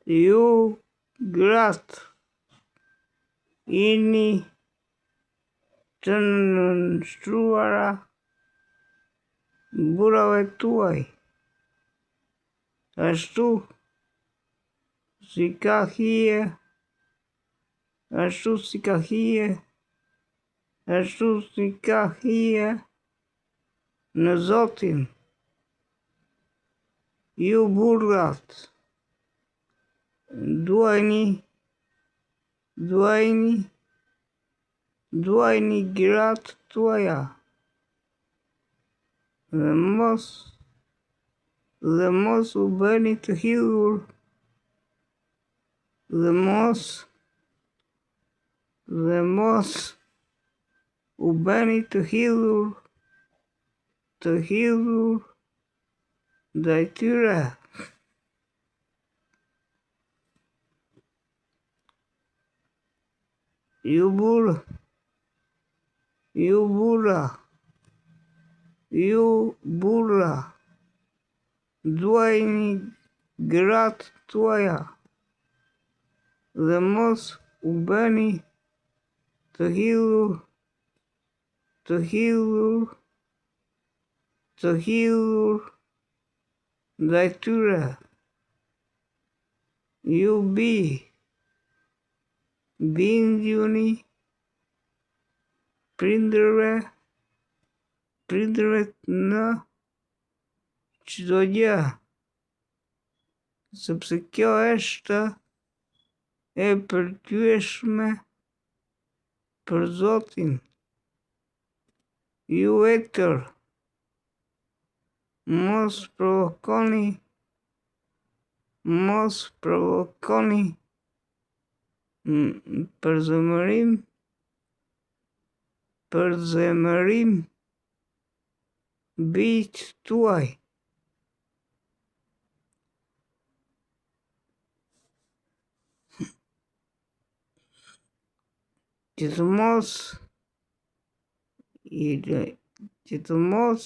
Ju gratë jeni të nënshtruara burrave tuaj, ashtu si ka hije, ashtu si ka hije në Zotin. Ju burrat, duajini gratë tuaja dhe mos u bëni të hidhur dhe mos u bëni të hidhur ndaj tyre. Ju burra, duajini gratë tuaja dhe mos u bëni të hidhur ndaj tyre. Ju binduni prindërve në çdo gjë, sepse kjo është e pëlqyeshme për Zotin. Ju etër, mos provokoni përzemërim bijtë tuaj. Që të mos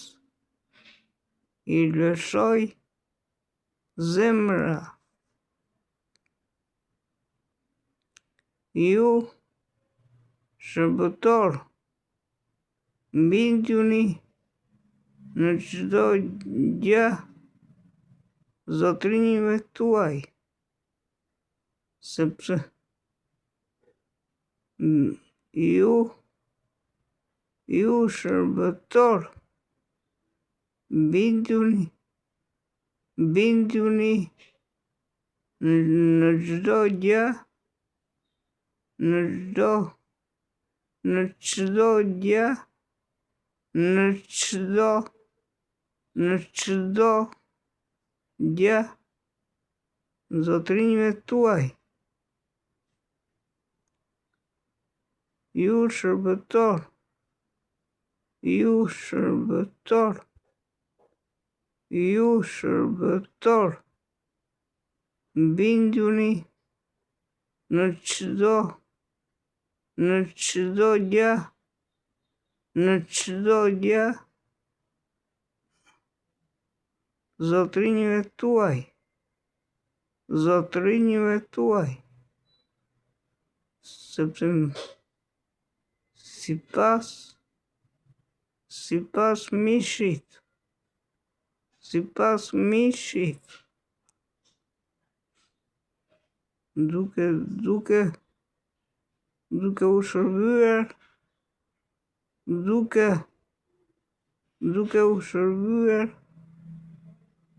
i lëshoj zemra. Ju shërbëtor, binduni në çdo gjë zotrinjve tuaj, sepse ju shërbëtor, binduni në çdo gjë zotrinjve tuaj. Ju shërbëtor, binduni në çdo gjë zotrinjve tuaj, sepse sipas mishit, duke u shërbyer,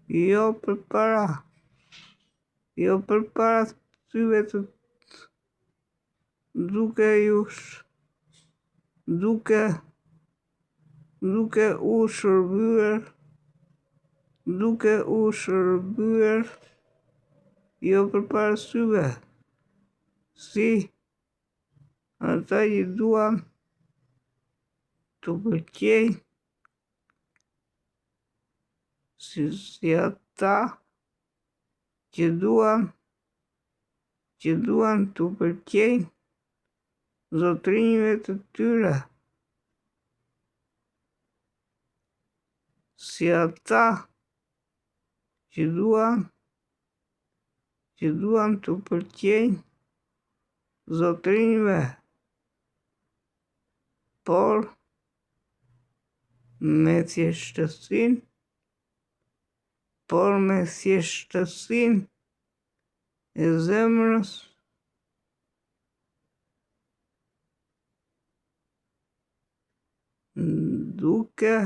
jo përpara syve të duke u shërbyer, jo përpara syve, si ata që duan t'u pëlqejnë, si ata që duan t'u pëlqejnë zotrinjve të tyre, si ata që duan që duan të pëlqejnë zotrinjve, por me thjeshtësinë e zemrës, duke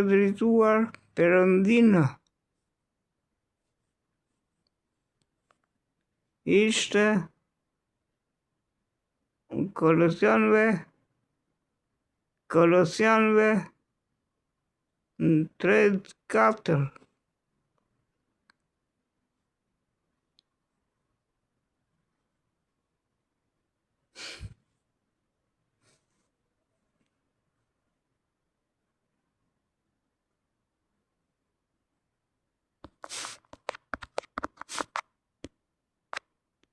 drejtuar Perëndinë. Ishte Kolosanëve 3:4.